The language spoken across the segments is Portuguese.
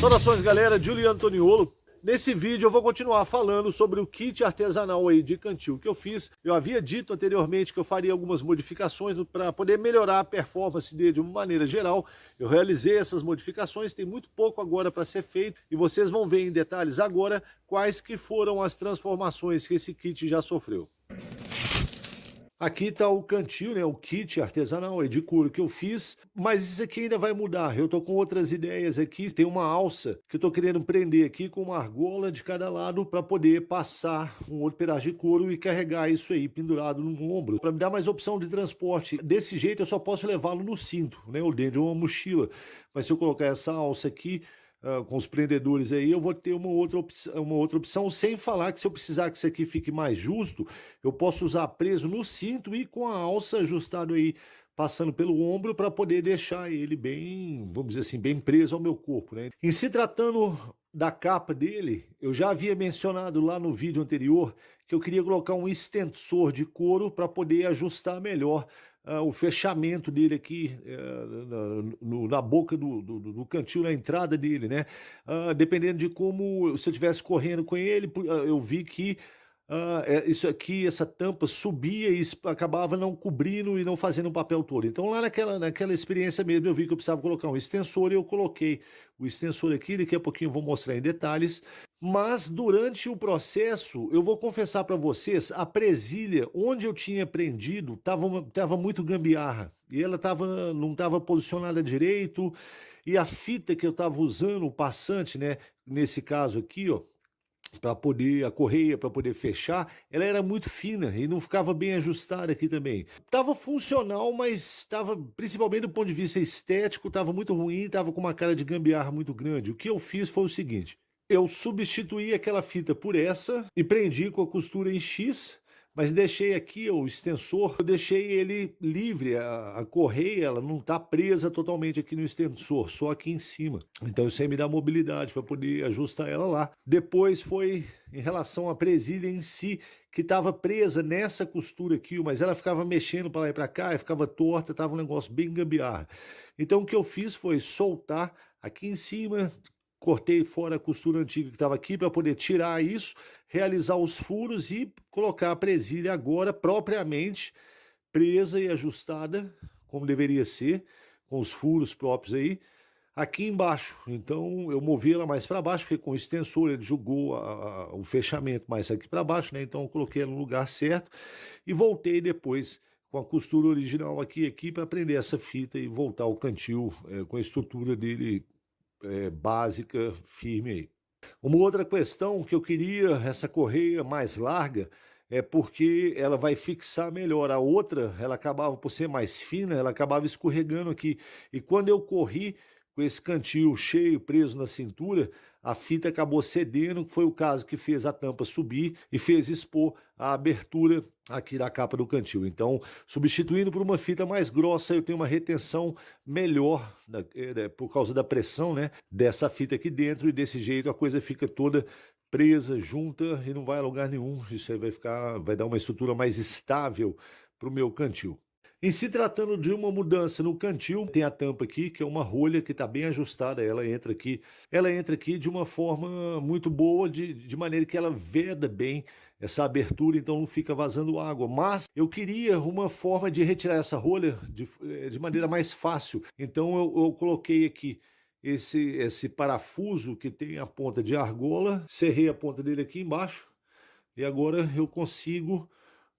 Saudações, galera, Giulio Antoniolo. Nesse vídeo eu vou continuar falando sobre o kit artesanal aí de cantil que eu fiz. Eu havia dito anteriormente que eu faria algumas modificações para poder melhorar a performance dele de uma maneira geral. Eu realizei essas modificações, tem muito pouco agora para ser feito e vocês vão ver em detalhes agora quais que foram as transformações que esse kit já sofreu. Aqui está o cantil, né, o kit artesanal de couro que eu fiz, mas isso aqui ainda vai mudar. Eu tô com outras ideias aqui. Tem uma alça que eu tô querendo prender aqui com uma argola de cada lado para poder passar um outro pedaço de couro e carregar isso aí pendurado no ombro, para me dar mais opção de transporte. Desse jeito eu só posso levá-lo no cinto, né, ou dentro de uma mochila. Mas se eu colocar essa alça aqui, com os prendedores aí, eu vou ter uma outra opção, sem falar que se eu precisar que isso aqui fique mais justo, eu posso usar preso no cinto e com a alça ajustado aí, passando pelo ombro para poder deixar ele bem, vamos dizer assim, bem preso ao meu corpo, né? Em se tratando da capa dele, eu já havia mencionado lá no vídeo anterior que eu queria colocar um extensor de couro para poder ajustar melhor o fechamento dele aqui na boca do cantil, na entrada dele, né? Dependendo de como, se eu estivesse correndo com ele, eu vi que isso aqui, essa tampa subia e acabava não cobrindo e não fazendo o papel todo. Então lá naquela experiência mesmo eu vi que eu precisava colocar um extensor e eu coloquei o extensor aqui, daqui a pouquinho eu vou mostrar em detalhes. Mas durante o processo, eu vou confessar para vocês, a presilha onde eu tinha prendido tava muito gambiarra e ela não estava posicionada direito, e a fita que eu estava usando, o passante, né, nesse caso aqui, ó, para poder, a correia para poder fechar, ela era muito fina e não ficava bem ajustada aqui também. Tava funcional, mas tava, principalmente do ponto de vista estético, tava muito ruim, tava com uma cara de gambiarra muito grande. O que eu fiz foi o seguinte: eu substituí aquela fita por essa e prendi com a costura em X, mas deixei aqui o extensor, eu deixei ele livre, a correia ela não está presa totalmente aqui no extensor, só aqui em cima. Então isso aí me dá mobilidade para poder ajustar ela lá. Depois foi em relação à presilha em si, que estava presa nessa costura aqui, mas ela ficava mexendo para lá e para cá, e ficava torta, estava um negócio bem gambiarra. Então o que eu fiz foi soltar aqui em cima, cortei fora a costura antiga que estava aqui para poder tirar isso, realizar os furos e colocar a presilha agora propriamente presa e ajustada, como deveria ser, com os furos próprios aí, aqui embaixo. Então eu movi ela mais para baixo, porque com o extensor ele jogou o fechamento mais aqui para baixo, né? Então eu coloquei ela no lugar certo e voltei depois com a costura original aqui para prender essa fita e voltar o cantil com a estrutura dele básica, firme aí. Uma outra questão que eu queria, essa correia mais larga, é porque ela vai fixar melhor. A outra, ela acabava por ser mais fina, ela acabava escorregando aqui. E quando eu corri com esse cantil cheio, preso na cintura, a fita acabou cedendo, que foi o caso que fez a tampa subir e fez expor a abertura aqui da capa do cantil. Então, substituindo por uma fita mais grossa, eu tenho uma retenção melhor por causa da pressão, né, dessa fita aqui dentro, e desse jeito a coisa fica toda presa, junta e não vai a lugar nenhum. Isso aí vai dar uma estrutura mais estável para o meu cantil. Em se tratando de uma mudança no cantil, tem a tampa aqui, que é uma rolha que está bem ajustada, ela entra aqui de uma forma muito boa, de maneira que ela veda bem essa abertura, então não fica vazando água. Mas eu queria uma forma de retirar essa rolha de maneira mais fácil, então eu coloquei aqui esse parafuso que tem a ponta de argola, serrei a ponta dele aqui embaixo, e agora eu consigo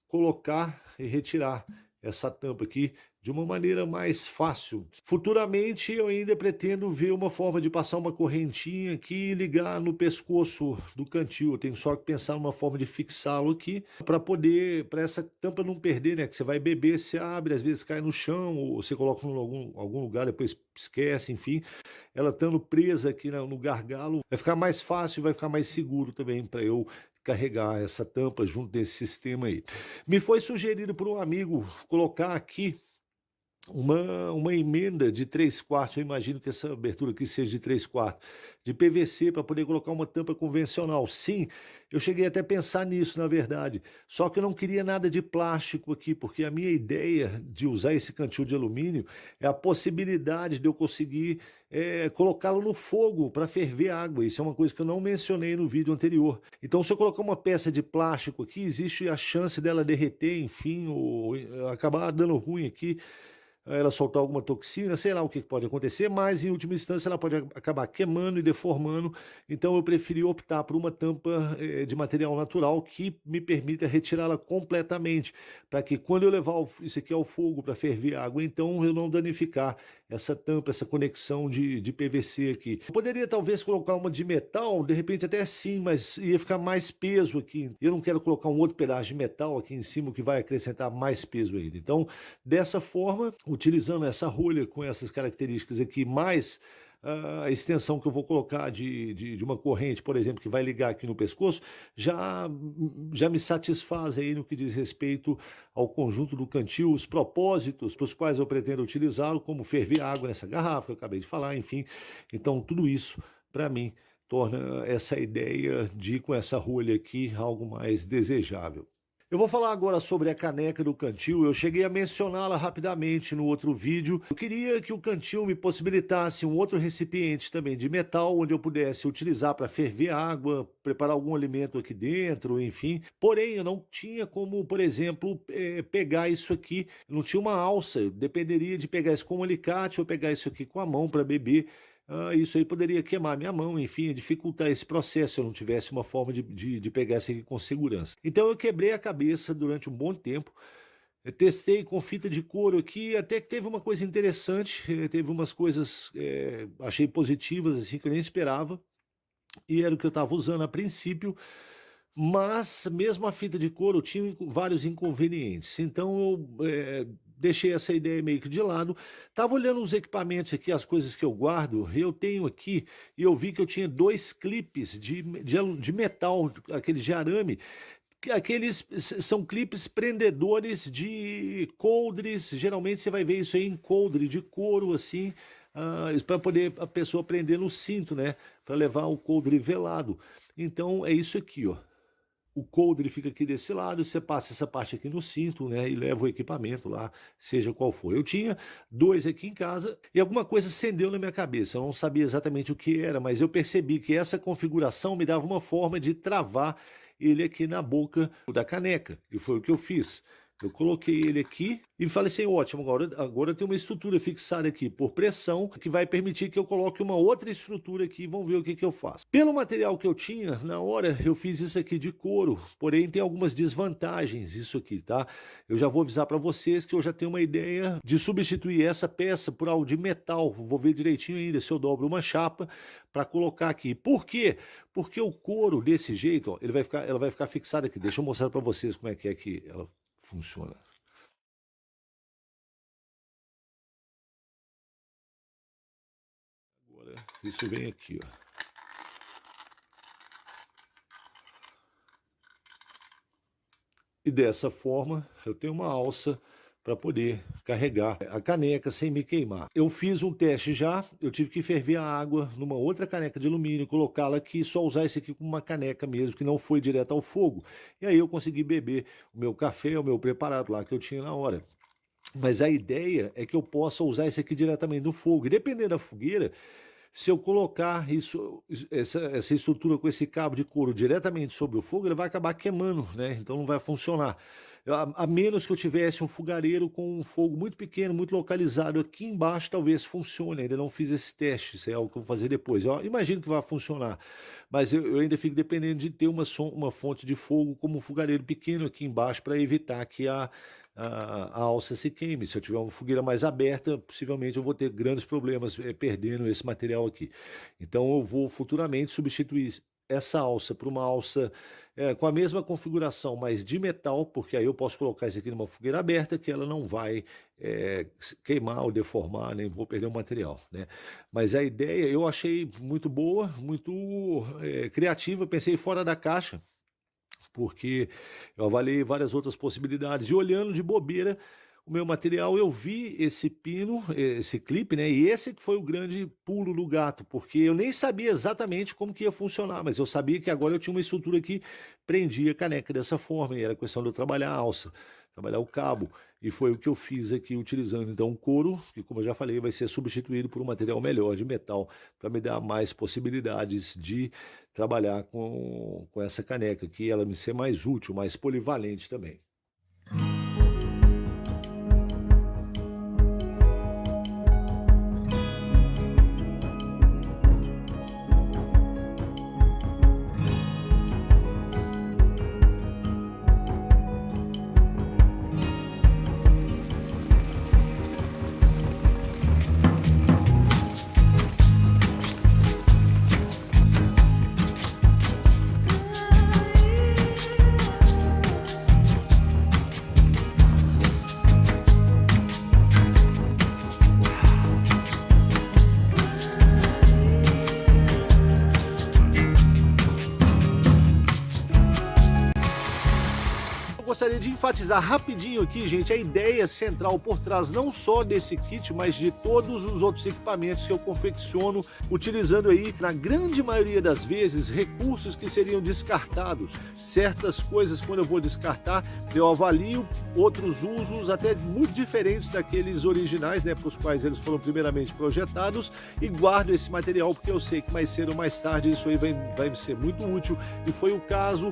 colocar e retirar essa tampa aqui de uma maneira mais fácil. Futuramente eu ainda pretendo ver uma forma de passar uma correntinha aqui e ligar no pescoço do cantil. Eu tenho só que pensar numa forma de fixá-lo aqui para essa tampa não perder, né? Que você vai beber, você abre, às vezes cai no chão, ou você coloca em algum lugar, depois esquece, enfim. Ela estando presa aqui no gargalo, vai ficar mais fácil e vai ficar mais seguro também para eu carregar essa tampa junto desse sistema aí. Me foi sugerido por um amigo colocar aqui uma emenda de 3/4, eu imagino que essa abertura aqui seja de 3/4, de PVC para poder colocar uma tampa convencional. Sim, eu cheguei até a pensar nisso, na verdade, só que eu não queria nada de plástico aqui, porque a minha ideia de usar esse cantil de alumínio é a possibilidade de eu conseguir colocá-lo no fogo para ferver água. Isso é uma coisa que eu não mencionei no vídeo anterior. Então, se eu colocar uma peça de plástico aqui, existe a chance dela derreter, enfim, ou acabar dando ruim aqui, ela soltar alguma toxina, sei lá o que pode acontecer, mas em última instância ela pode acabar queimando e deformando. Então eu preferi optar por uma tampa de material natural que me permita retirá-la completamente, para que quando eu levar isso aqui ao fogo para ferver água, então eu não danificar essa tampa, essa conexão de PVC aqui. Eu poderia talvez colocar uma de metal, de repente até sim, mas ia ficar mais peso aqui. Eu não quero colocar um outro pedaço de metal aqui em cima que vai acrescentar mais peso ainda. Então, dessa forma, utilizando essa rolha com essas características aqui, mais a extensão que eu vou colocar de uma corrente, por exemplo, que vai ligar aqui no pescoço, já me satisfaz aí no que diz respeito ao conjunto do cantil, os propósitos para os quais eu pretendo utilizá-lo, como ferver água nessa garrafa que eu acabei de falar, enfim. Então, tudo isso, para mim, torna essa ideia de ir com essa rolha aqui algo mais desejável. Eu vou falar agora sobre a caneca do cantil. Eu cheguei a mencioná-la rapidamente no outro vídeo. Eu queria que o cantil me possibilitasse um outro recipiente também de metal, onde eu pudesse utilizar para ferver água, preparar algum alimento aqui dentro, enfim. Porém, eu não tinha como, por exemplo, pegar isso aqui. Eu não tinha uma alça, eu dependeria de pegar isso com um alicate ou pegar isso aqui com a mão para beber. Isso aí poderia queimar minha mão, enfim, dificultar esse processo se eu não tivesse uma forma de pegar isso aqui com segurança. Então eu quebrei a cabeça durante um bom tempo, eu testei com fita de couro aqui, até que teve uma coisa interessante, teve umas coisas, achei positivas, assim, que eu nem esperava, e era o que eu estava usando a princípio, mas mesmo a fita de couro tinha vários inconvenientes. Então eu deixei essa ideia meio que de lado. Estava olhando os equipamentos aqui, as coisas que eu guardo. Eu tenho aqui, e eu vi que eu tinha 2 clipes de metal, aqueles de arame. Aqueles são clipes prendedores de coldres. Geralmente você vai ver isso aí em coldre de couro, assim, para poder a pessoa prender no cinto, né? Para levar o coldre velado. Então é isso aqui, ó. O coldre fica aqui desse lado, você passa essa parte aqui no cinto, né, e leva o equipamento lá, seja qual for. Eu tinha 2 aqui em casa e alguma coisa acendeu na minha cabeça. Eu não sabia exatamente o que era, mas eu percebi que essa configuração me dava uma forma de travar ele aqui na boca da caneca, e foi o que eu fiz. Eu coloquei ele aqui e falei assim, ótimo, agora tem uma estrutura fixada aqui por pressão que vai permitir que eu coloque uma outra estrutura aqui e vamos ver o que eu faço. Pelo material que eu tinha, na hora eu fiz isso aqui de couro, porém tem algumas desvantagens isso aqui, tá? Eu já vou avisar para vocês que eu já tenho uma ideia de substituir essa peça por algo de metal. Vou ver direitinho ainda se eu dobro uma chapa para colocar aqui. Por quê? Porque o couro desse jeito, ó, ela vai ficar fixada aqui. Deixa eu mostrar para vocês como é que ela funciona. Agora, isso vem aqui, ó. E dessa forma, eu tenho uma alça para poder carregar a caneca sem me queimar. Eu fiz um teste já, eu tive que ferver a água numa outra caneca de alumínio, colocá-la aqui, só usar esse aqui como uma caneca mesmo, que não foi direto ao fogo. E aí eu consegui beber o meu café, o meu preparado lá que eu tinha na hora. Mas a ideia é que eu possa usar esse aqui diretamente no fogo. E dependendo da fogueira, se eu colocar essa estrutura com esse cabo de couro diretamente sobre o fogo, ele vai acabar queimando, né? Então não vai funcionar. A menos que eu tivesse um fogareiro com um fogo muito pequeno, muito localizado aqui embaixo, talvez funcione. Ainda não fiz esse teste, isso é algo que eu vou fazer depois. Eu imagino que vai funcionar, mas eu ainda fico dependendo de ter uma fonte de fogo como um fogareiro pequeno aqui embaixo para evitar que a alça se queime. Se eu tiver uma fogueira mais aberta, possivelmente eu vou ter grandes problemas perdendo esse material aqui. Então eu vou futuramente substituir essa alça por uma alça com a mesma configuração, mas de metal, porque aí eu posso colocar isso aqui numa fogueira aberta que ela não vai queimar ou deformar, nem vou perder o material, né? Mas a ideia eu achei muito boa, muito criativa, pensei fora da caixa, porque eu avaliei várias outras possibilidades e olhando de bobeira, o meu material, eu vi esse pino, esse clipe, né? E esse que foi o grande pulo do gato, porque eu nem sabia exatamente como que ia funcionar, mas eu sabia que agora eu tinha uma estrutura que prendia a caneca dessa forma, e era questão de eu trabalhar a alça, trabalhar o cabo, e foi o que eu fiz aqui utilizando então o couro, que como eu já falei, vai ser substituído por um material melhor de metal, para me dar mais possibilidades de trabalhar com essa caneca aqui, ela me ser mais útil, mais polivalente também. Gostaria de enfatizar rapidinho aqui, gente, a ideia central por trás não só desse kit, mas de todos os outros equipamentos que eu confecciono, utilizando aí, na grande maioria das vezes, recursos que seriam descartados. Certas coisas, quando eu vou descartar, eu avalio outros usos até muito diferentes daqueles originais, né, para os quais eles foram primeiramente projetados, e guardo esse material porque eu sei que mais cedo ou mais tarde isso aí vai me ser muito útil, e foi o caso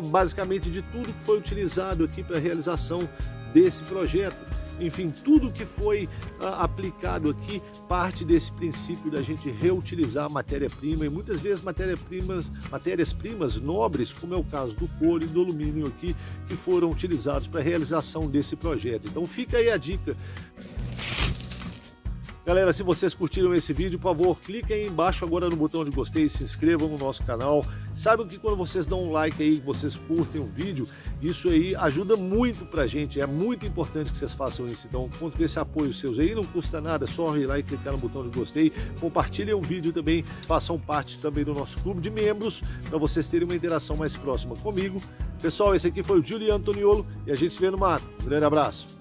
basicamente de tudo que foi utilizado aqui para a realização desse projeto. Enfim, tudo que foi aplicado aqui parte desse princípio da gente reutilizar matéria-prima, e muitas vezes matérias-primas nobres, como é o caso do couro e do alumínio aqui, que foram utilizados para a realização desse projeto. Então fica aí a dica. Galera, se vocês curtiram esse vídeo, por favor, cliquem aí embaixo agora no botão de gostei, se inscrevam no nosso canal. Saibam que quando vocês dão um like aí, vocês curtem o vídeo, isso aí ajuda muito pra gente, é muito importante que vocês façam isso. Então, conto com esse apoio seus aí, não custa nada, é só ir lá e clicar no botão de gostei, compartilhem o vídeo também, façam parte também do nosso clube de membros, para vocês terem uma interação mais próxima comigo. Pessoal, esse aqui foi o Giuliano Toniolo e a gente se vê no mato. Um grande abraço.